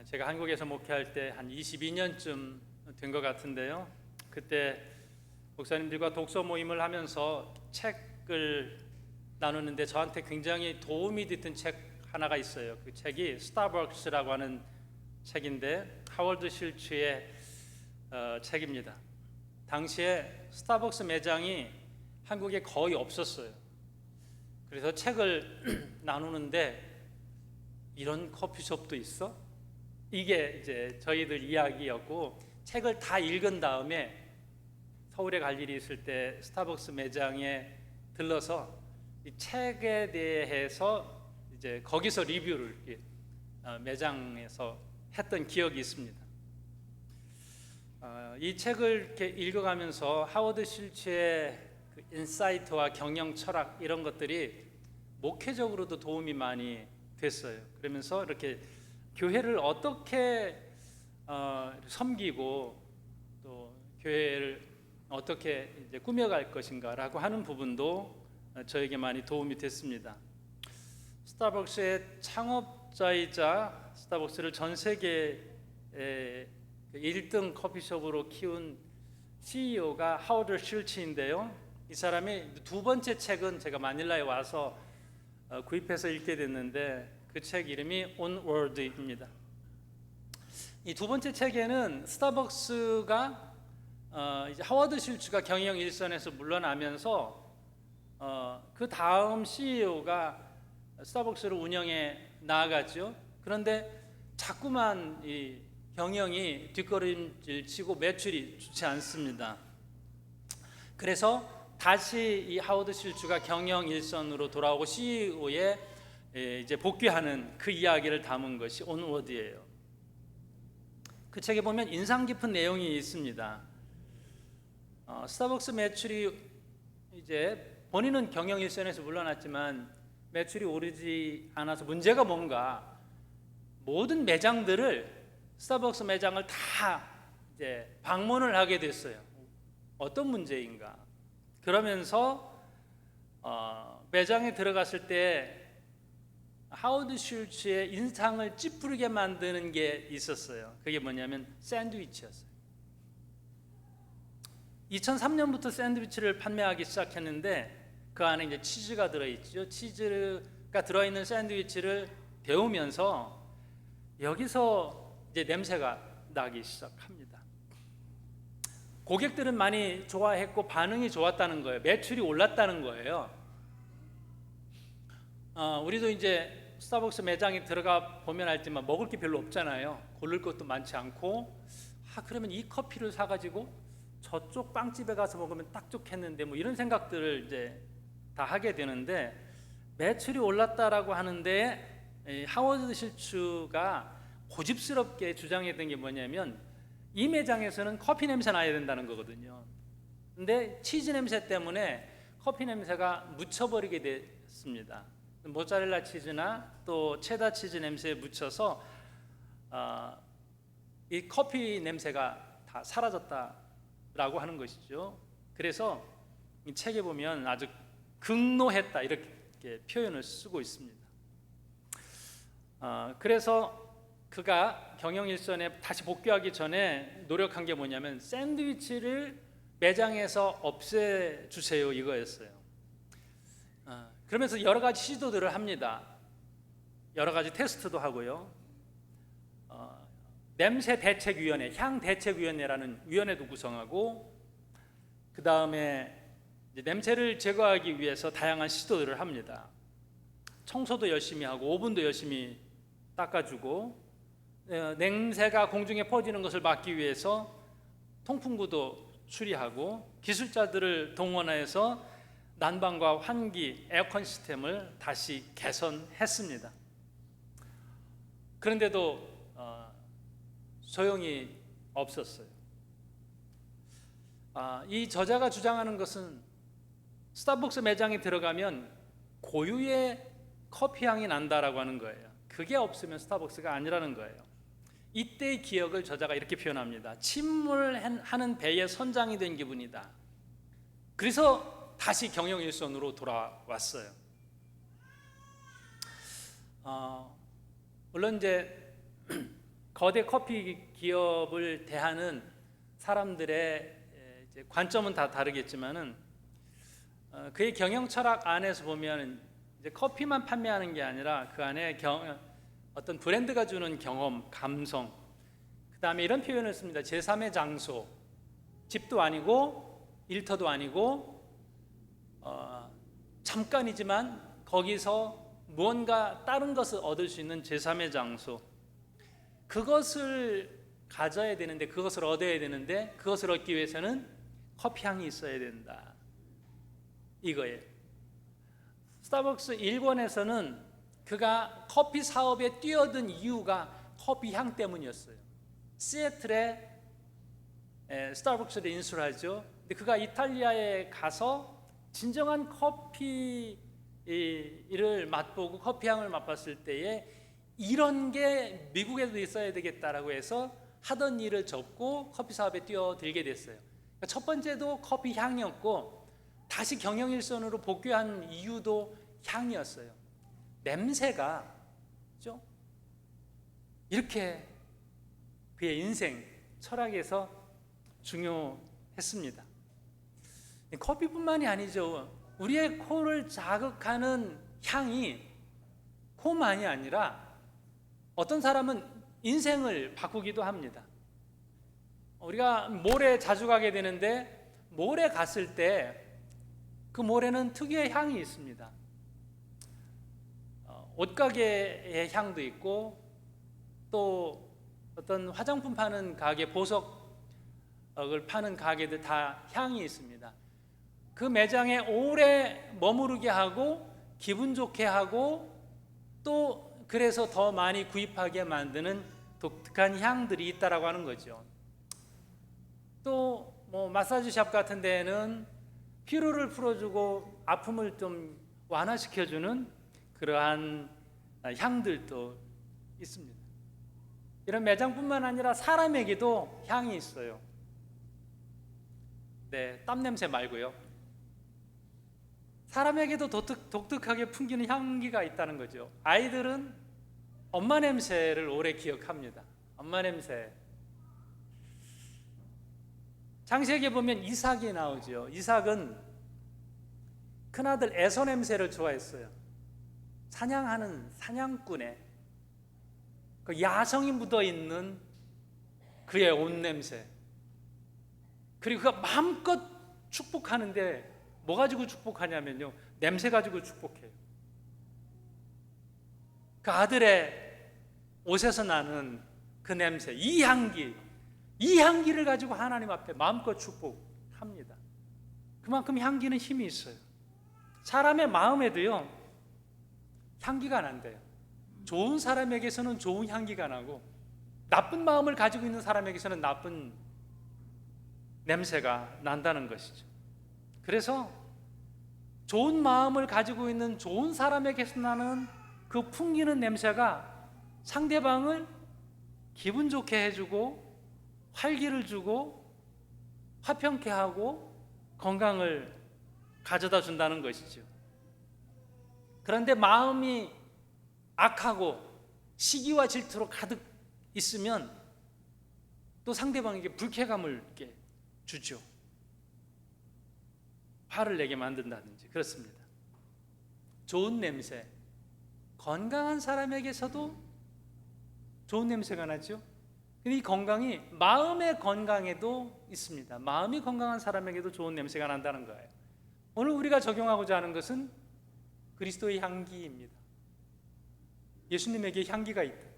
제가 한국에서 목회할 때 한 22년쯤 된 것 같은데요. 그때 목사님들과 독서 모임을 하면서 책을 나누는데 저한테 굉장히 도움이 됐던 책 하나가 있어요. 그 책이 스타벅스라고 하는 책인데 하워드 실츠의 책입니다. 당시에 스타벅스 매장이 한국에 거의 없었어요. 그래서 책을 나누는데 이런 커피숍도 있어? 이게 이제 저희들 이야기였고, 책을 다 읽은 다음에 서울에 갈 일이 있을 때 스타벅스 매장에 들러서 이 책에 대해서 이제 거기서 리뷰를 매장에서 했던 기억이 있습니다. 이 책을 이렇게 읽어가면서 하워드 실츠의 그 인사이트와 경영 철학 이런 것들이 목회적으로도 도움이 많이 됐어요. 그러면서 이렇게 교회를 어떻게 섬기고 또 교회를 어떻게 이제 꾸며갈 것인가라고 하는 부분도 저에게 많이 도움이 됐습니다. 스타벅스의 창업자이자 스타벅스를 전 세계의 1등 커피숍으로 키운 CEO가 하워드 실츠인데요. 이 사람이 두 번째 책은 제가 마닐라에 와서 구입해서 읽게 됐는데 그 책 이름이 Onward입니다. 이 두 번째 책에는 스타벅스가 이제 하워드 실츠가 경영 일선에서 물러나면서 그 다음 CEO가 스타벅스를 운영해 나아갔죠. 그런데 자꾸만 이 경영이 뒷걸음질 치고 매출이 좋지 않습니다. 그래서 다시 이 하워드 실츠가 경영 일선으로 돌아오고 CEO에 이제 복귀하는 그 이야기를 담은 것이 온워드예요. 그 책에 보면 인상 깊은 내용이 있습니다. 스타벅스 매출이 이제 본인은 경영 일선에서 물러났지만 매출이 오르지 않아서 문제가 뭔가, 모든 매장들을 스타벅스 매장을 다 이제 방문을 하게 됐어요. 어떤 문제인가? 그러면서 매장에 들어갔을 때 하워드 실츠의 인상을 찌푸리게 만드는 게 있었어요. 그게 뭐냐면 샌드위치였어요. 2003년부터 샌드위치를 판매하기 시작했는데 그 안에 이제 치즈가 들어있죠. 치즈가 들어있는 샌드위치를 데우면서 여기서 이제 냄새가 나기 시작합니다. 고객들은 많이 좋아했고 반응이 좋았다는 거예요. 매출이 올랐다는 거예요. 우리도 이제 스타벅스 매장에 들어가 보면 알지만 먹을 게 별로 없잖아요. 고를 것도 많지 않고, 그러면 이 커피를 사가지고 저쪽 빵집에 가서 먹으면 딱 좋겠는데 뭐 이런 생각들을 이제 다 하게 되는데, 매출이 올랐다라고 하는데 하워드 실츠가 고집스럽게 주장했던 게 뭐냐면 이 매장에서는 커피 냄새 나야 된다는 거거든요. 근데 치즈 냄새 때문에 커피 냄새가 묻혀버리게 됐습니다. 모짜렐라 치즈나 또 체다 치즈 냄새에 묻혀서 이 커피 냄새가 다 사라졌다라고 하는 것이죠. 그래서 이 책에 보면 아주 극노했다 이렇게 표현을 쓰고 있습니다. 그래서 그가 경영 일선에 다시 복귀하기 전에 노력한 게 뭐냐면 샌드위치를 매장에서 없애주세요 이거였어요. 그러면서 여러 가지 시도들을 합니다. 여러 가지 테스트도 하고요. 냄새 대책위원회, 향 대책위원회라는 위원회도 구성하고, 그 다음에 냄새를 제거하기 위해서 다양한 시도들을 합니다. 청소도 열심히 하고 오븐도 열심히 닦아주고, 냄새가 공중에 퍼지는 것을 막기 위해서 통풍구도 수리하고 기술자들을 동원해서 난방과 환기, 에어컨 시스템을 다시 개선했습니다. 그런데도 소용이 없었어요. 이 저자가 주장하는 것은 스타벅스 매장에 들어가면 고유의 커피 향이 난다라고 하는 거예요. 그게 없으면 스타벅스가 아니라는 거예요. 이때의 기억을 저자가 이렇게 표현합니다. 침몰하는 배의 선장이 된 기분이다. 그래서 다시 경영 일선으로 돌아왔어요. 물론 이제 거대 커피 기업을 대하는 사람들의 이제 관점은 다 다르겠지만은 그의 경영 철학 안에서 보면 이제 커피만 판매하는 게 아니라 그 안에 어떤 브랜드가 주는 경험, 감성, 그 다음에 이런 표현을 씁니다. 제3의 장소, 집도 아니고 일터도 아니고 잠깐이지만 거기서 무언가 다른 것을 얻을 수 있는 제3의 장소, 그것을 가져야 되는데, 그것을 얻어야 되는데, 그것을 얻기 위해서는 커피 향이 있어야 된다, 이거예요. 스타벅스 일권에서는 그가 커피 사업에 뛰어든 이유가 커피 향 때문이었어요. 시애틀에 스타벅스를 인수를 하죠. 근데 그가 이탈리아에 가서 진정한 커피를 맛보고 커피 향을 맛봤을 때에 이런 게 미국에도 있어야 되겠다라고 해서 하던 일을 접고 커피 사업에 뛰어들게 됐어요. 그러니까 첫 번째도 커피 향이었고, 다시 경영 일선으로 복귀한 이유도 향이었어요. 냄새가 그죠? 이렇게 그의 인생 철학에서 중요했습니다. 커피뿐만이 아니죠. 우리의 코를 자극하는 향이 코만이 아니라 어떤 사람은 인생을 바꾸기도 합니다. 우리가 몰에 자주 가게 되는데, 몰에 갔을 때 그 몰에는 특유의 향이 있습니다. 옷가게의 향도 있고, 또 어떤 화장품 파는 가게, 보석을 파는 가게들 다 향이 있습니다. 그 매장에 오래 머무르게 하고 기분 좋게 하고, 또 그래서 더 많이 구입하게 만드는 독특한 향들이 있다라고 하는 거죠. 또 마사지샵 같은 데에는 피로를 풀어주고 아픔을 좀 완화시켜주는 그러한 향들도 있습니다. 이런 매장뿐만 아니라 사람에게도 향이 있어요. 네, 땀 냄새 말고요. 사람에게도 독특하게 풍기는 향기가 있다는 거죠. 아이들은 엄마 냄새를 오래 기억합니다. 엄마 냄새. 창세기에 보면 이삭이 나오죠. 이삭은 큰아들 에서 냄새를 좋아했어요. 사냥하는 사냥꾼의 그 야성이 묻어있는 그의 옷 냄새, 그리고 그가 마음껏 축복하는데 뭐 가지고 축복하냐면요, 냄새 가지고 축복해요. 그 아들의 옷에서 나는 그 냄새, 이 향기를 가지고 하나님 앞에 마음껏 축복합니다. 그만큼 향기는 힘이 있어요. 사람의 마음에도요, 향기가 난대요. 좋은 사람에게서는 좋은 향기가 나고, 나쁜 마음을 가지고 있는 사람에게서는 나쁜 냄새가 난다는 것이죠. 그래서 좋은 마음을 가지고 있는 좋은 사람에게서 나는 그 풍기는 냄새가 상대방을 기분 좋게 해주고, 활기를 주고, 화평케 하고, 건강을 가져다 준다는 것이죠. 그런데 마음이 악하고 시기와 질투로 가득 있으면 또 상대방에게 불쾌감을 주죠. 화를 내게 만든다든지 그렇습니다. 좋은 냄새, 건강한 사람에게서도 좋은 냄새가 나죠. 근데 이 건강이 마음의 건강에도 있습니다. 마음이 건강한 사람에게도 좋은 냄새가 난다는 거예요. 오늘 우리가 적용하고자 하는 것은 그리스도의 향기입니다. 예수님에게 향기가 있다.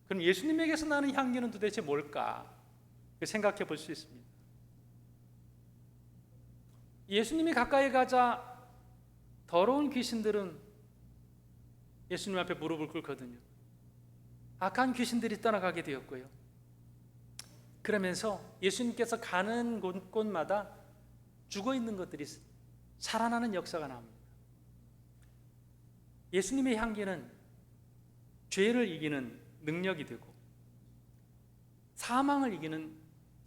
그럼 예수님에게서 나는 향기는 도대체 뭘까? 생각해 볼 수 있습니다. 예수님이 가까이 가자 더러운 귀신들은 예수님 앞에 무릎을 꿇거든요. 악한 귀신들이 떠나가게 되었고요. 그러면서 예수님께서 가는 곳마다 죽어있는 것들이 살아나는 역사가 나옵니다. 예수님의 향기는 죄를 이기는 능력이 되고, 사망을 이기는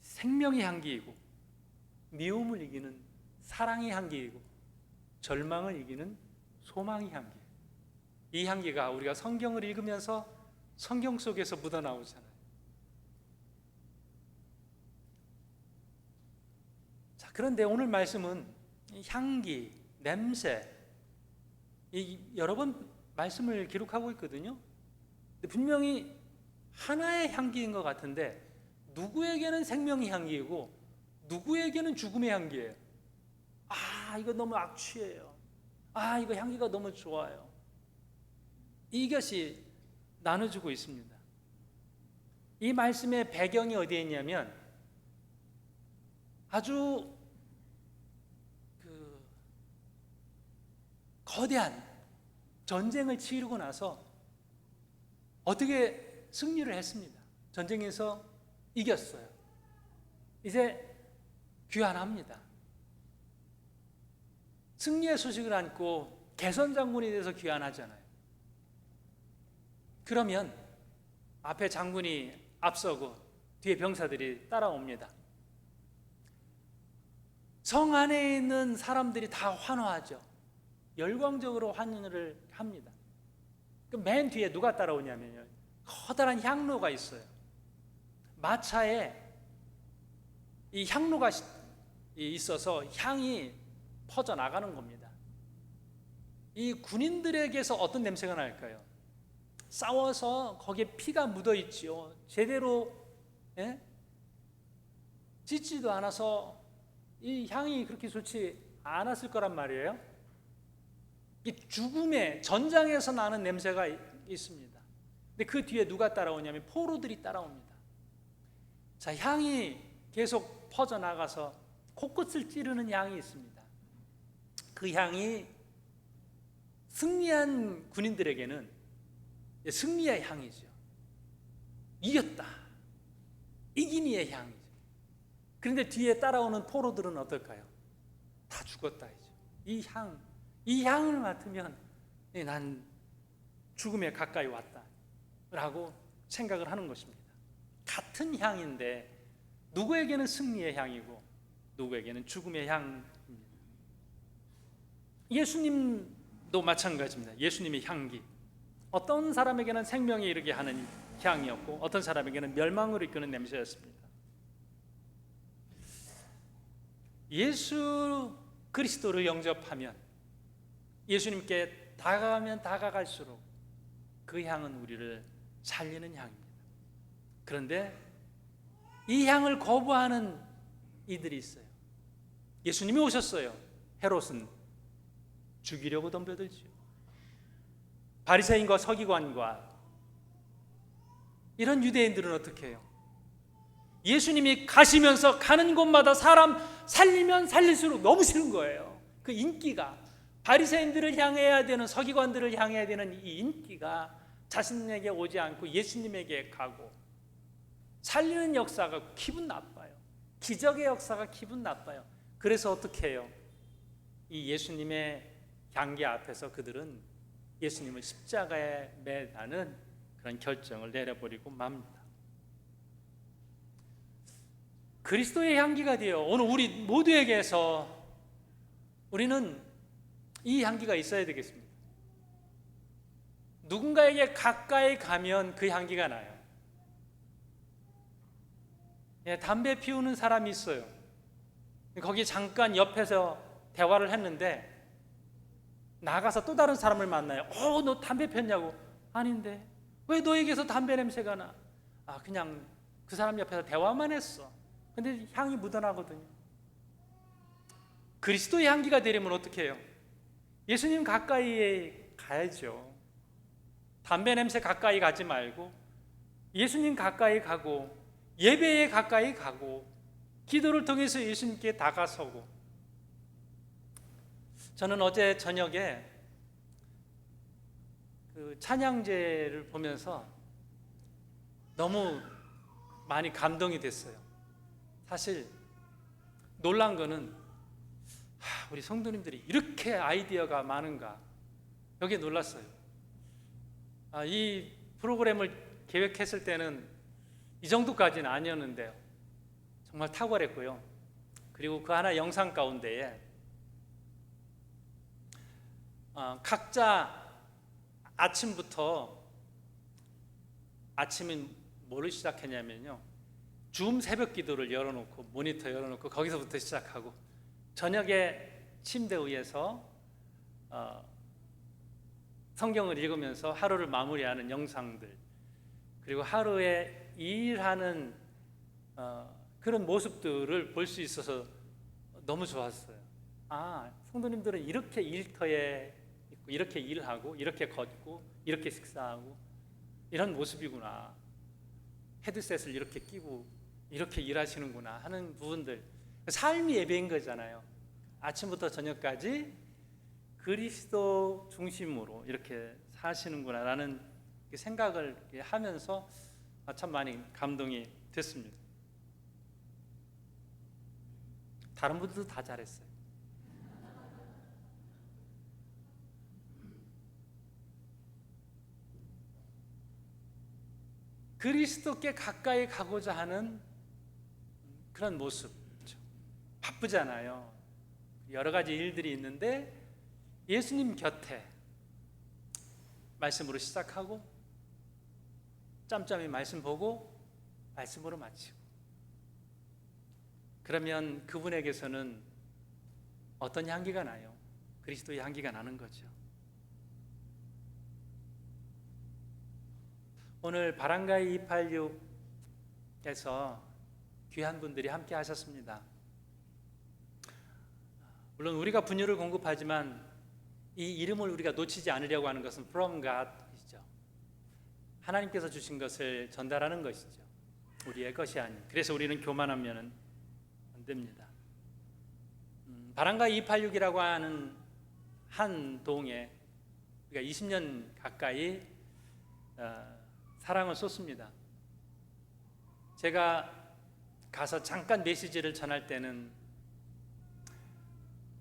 생명의 향기이고, 미움을 이기는 사랑의 향기이고, 절망을 이기는 소망의 향기. 이 향기가 우리가 성경을 읽으면서 성경 속에서 묻어나오잖아요. 자, 그런데 오늘 말씀은 향기, 냄새, 여러 번 말씀을 기록하고 있거든요. 근데 분명히 하나의 향기인 것 같은데 누구에게는 생명의 향기이고 누구에게는 죽음의 향기예요. 아, 이거 너무 악취예요. 아, 이거 향기가 너무 좋아요. 이것이 나눠주고 있습니다. 이 말씀의 배경이 어디에 있냐면 아주 거대한 전쟁을 치르고 나서 어떻게 승리를 했습니다. 전쟁에서 이겼어요. 이제 귀환합니다. 승리의 소식을 안고 개선장군이 돼서 귀환하잖아요. 그러면 앞에 장군이 앞서고 뒤에 병사들이 따라옵니다. 성 안에 있는 사람들이 다 환호하죠. 열광적으로 환호를 합니다. 맨 뒤에 누가 따라오냐면요, 커다란 향로가 있어요. 마차에 이 향로가 있어서 향이 퍼져나가는 겁니다. 이 군인들에게서 어떤 냄새가 날까요? 싸워서 거기에 피가 묻어있지요. 제대로 씻지도 않아서 이 향이 그렇게 좋지 않았을 거란 말이에요. 이 죽음의 전장에서 나는 냄새가 있습니다. 근데 그 뒤에 누가 따라오냐면 포로들이 따라옵니다. 자, 향이 계속 퍼져나가서 코끝을 찌르는 향이 있습니다. 그 향이 승리한 군인들에게는 승리의 향이죠. 이겼다, 이긴 이의 향이죠. 그런데 뒤에 따라오는 포로들은 어떨까요? 다 죽었다 이죠. 이 향을 맡으면 난 죽음에 가까이 왔다 라고 생각을 하는 것입니다. 같은 향인데 누구에게는 승리의 향이고 누구에게는 죽음의 향입니다. 예수님도 마찬가지입니다. 예수님의 향기, 어떤 사람에게는 생명에 이르게 하는 향이었고 어떤 사람에게는 멸망으로 이끄는 냄새였습니다. 예수 그리스도를 영접하면, 예수님께 다가가면 다가갈수록 그 향은 우리를 살리는 향입니다. 그런데 이 향을 거부하는 이들이 있어요. 예수님이 오셨어요. 헤롯은 죽이려고 덤벼들지요. 바리새인과 서기관과 이런 유대인들은 어떻게 해요? 예수님이 가시면서 가는 곳마다 사람 살리면 살릴수록 너무 싫은 거예요. 그 인기가, 바리새인들을 향해야 되는, 서기관들을 향해야 되는 이 인기가 자신에게 오지 않고 예수님에게 가고, 살리는 역사가 기분 나빠요. 기적의 역사가 기분 나빠요. 그래서 어떻게 해요? 이 예수님의 향기 앞에서 그들은 예수님을 십자가에 매다는 그런 결정을 내려버리고 맙니다. 그리스도의 향기가 되어 오늘 우리 모두에게서 우리는 이 향기가 있어야 되겠습니다. 누군가에게 가까이 가면 그 향기가 나요. 담배 피우는 사람이 있어요. 거기 잠깐 옆에서 대화를 했는데 나가서 또 다른 사람을 만나요. 너 담배 폈냐고. 아닌데 왜 너에게서 담배 냄새가 나? 그냥 그 사람 옆에서 대화만 했어. 근데 향이 묻어나거든요. 그리스도의 향기가 되려면 어떻게 해요? 예수님 가까이에 가야죠. 담배 냄새 가까이 가지 말고 예수님 가까이 가고 예배에 가까이 가고 기도를 통해서 예수님께 다가서고. 저는 어제 저녁에 그 찬양제를 보면서 너무 많이 감동이 됐어요. 사실 놀란 거는 우리 성도님들이 이렇게 아이디어가 많은가, 여기에 놀랐어요. 이 프로그램을 계획했을 때는 이 정도까지는 아니었는데요, 정말 탁월했고요. 그리고 그 하나 영상 가운데에 각자 아침부터 아침엔 뭐를 시작했냐면요, 줌 새벽 기도를 열어놓고 모니터 열어놓고 거기서부터 시작하고, 저녁에 침대 위에서 성경을 읽으면서 하루를 마무리하는 영상들, 그리고 하루에 일하는 그런 모습들을 볼 수 있어서 너무 좋았어요. 아, 성도님들은 이렇게 일터에 있고, 이렇게 일하고, 이렇게 걷고, 이렇게 식사하고, 이런 모습이구나. 헤드셋을 이렇게 끼고 이렇게 일하시는구나 하는 부분들, 삶이 예배인 거잖아요. 아침부터 저녁까지 그리스도 중심으로 이렇게 사시는구나 라는 생각을 하면서 참 많이 감동이 됐습니다. 다른 분들도 다 잘했어요. 그리스도께 가까이 가고자 하는 그런 모습. 바쁘잖아요. 여러 가지 일들이 있는데 예수님 곁에 말씀으로 시작하고, 짬짬이 말씀 보고 말씀으로 마치고, 그러면 그분에게서는 어떤 향기가 나요? 그리스도의 향기가 나는 거죠. 오늘 바람가이 286에서 귀한 분들이 함께 하셨습니다. 물론 우리가 분유를 공급하지만 이 이름을 우리가 놓치지 않으려고 하는 것은 from God이죠. 하나님께서 주신 것을 전달하는 것이죠. 우리의 것이 아닌. 그래서 우리는 교만하면 안 됩니다. 바람가이 286이라고 하는 한 동에 우리가 20년 가까이 사랑을 쏟습니다. 제가 가서 잠깐 메시지를 전할 때는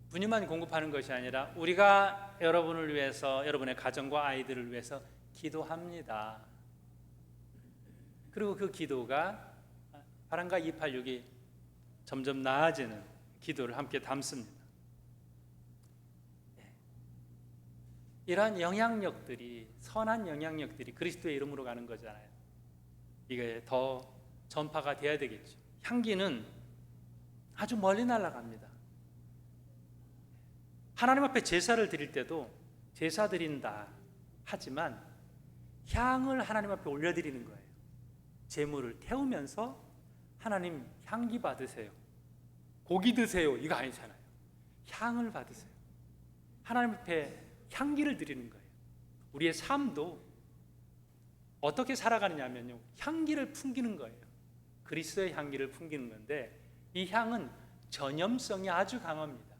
분유만 공급하는 것이 아니라 우리가 여러분을 위해서, 여러분의 가정과 아이들을 위해서 기도합니다. 그리고 그 기도가 바람가이 286이 점점 나아지는 기도를 함께 담습니다. 이러한 영향력들이, 선한 영향력들이 그리스도의 이름으로 가는 거잖아요. 이게 더 전파가 돼야 되겠죠. 향기는 아주 멀리 날아갑니다. 하나님 앞에 제사를 드릴 때도 제사 드린다 하지만 향을 하나님 앞에 올려드리는 거예요. 제물을 태우면서 하나님 향기 받으세요, 고기 드세요, 이거 아니잖아요. 향을 받으세요. 하나님 앞에 향기를 드리는 거예요. 우리의 삶도 어떻게 살아가느냐면요, 향기를 풍기는 거예요. 그리스도의 향기를 풍기는 건데, 이 향은 전염성이 아주 강합니다.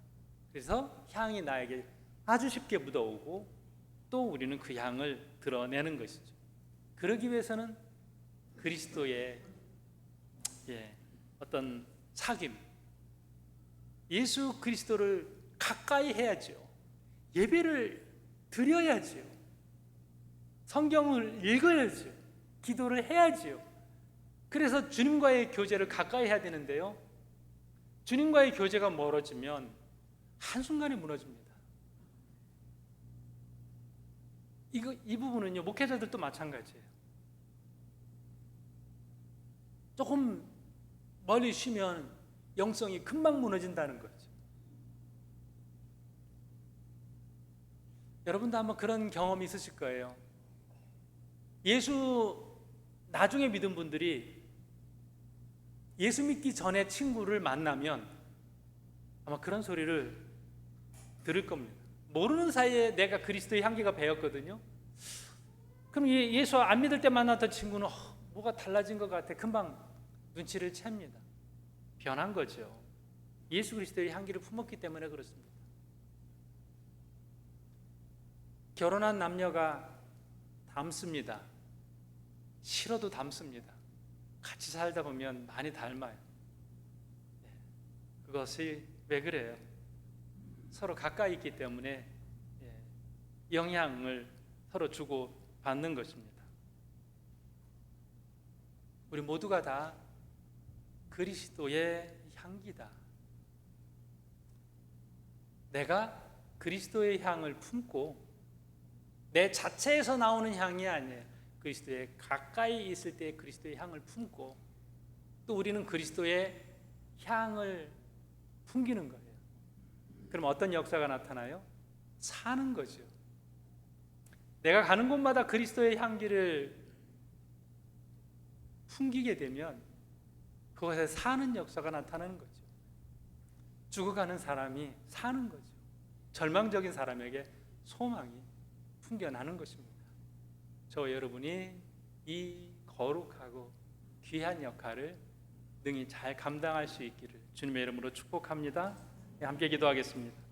그래서 향이 나에게 아주 쉽게 묻어오고, 또 우리는 그 향을 드러내는 것이죠. 그러기 위해서는 그리스도의 어떤 사귐, 예수 그리스도를 가까이 해야죠. 예배를 드려야죠. 성경을 읽어야죠. 기도를 해야죠. 그래서 주님과의 교제를 가까이 해야 되는데요, 주님과의 교제가 멀어지면 한순간에 무너집니다. 이 부분은요, 목회자들도 마찬가지예요. 조금 멀리 쉬면 영성이 금방 무너진다는 거죠. 여러분도 한번 그런 경험이 있으실 거예요. 예수 나중에 믿은 분들이 예수 믿기 전에 친구를 만나면 아마 그런 소리를 들을 겁니다. 모르는 사이에 내가 그리스도의 향기가 배었거든요. 그럼 예수 안 믿을 때 만났던 친구는 뭐가 달라진 것 같아, 금방 눈치를 챕니다. 변한 거죠. 예수 그리스도의 향기를 품었기 때문에 그렇습니다. 결혼한 남녀가 닮습니다. 싫어도 닮습니다. 같이 살다 보면 많이 닮아요. 그것이 왜 그래요? 서로 가까이 있기 때문에 영향을 서로 주고 받는 것입니다. 우리 모두가 다 그리스도의 향기다. 내가 그리스도의 향을 품고 내 자체에서 나오는 향이 아니에요. 그리스도의 가까이 있을 때 그리스도의 향을 품고 또 우리는 그리스도의 향을 풍기는 거예요. 그럼 어떤 역사가 나타나요? 사는 거죠. 내가 가는 곳마다 그리스도의 향기를 풍기게 되면 그것에 사는 역사가 나타나는 거죠. 죽어가는 사람이 사는 거죠. 절망적인 사람에게 소망이 풍겨나는 것입니다. 저와 여러분이 이 거룩하고 귀한 역할을 능히 잘 감당할 수 있기를 주님의 이름으로 축복합니다. 함께 기도하겠습니다.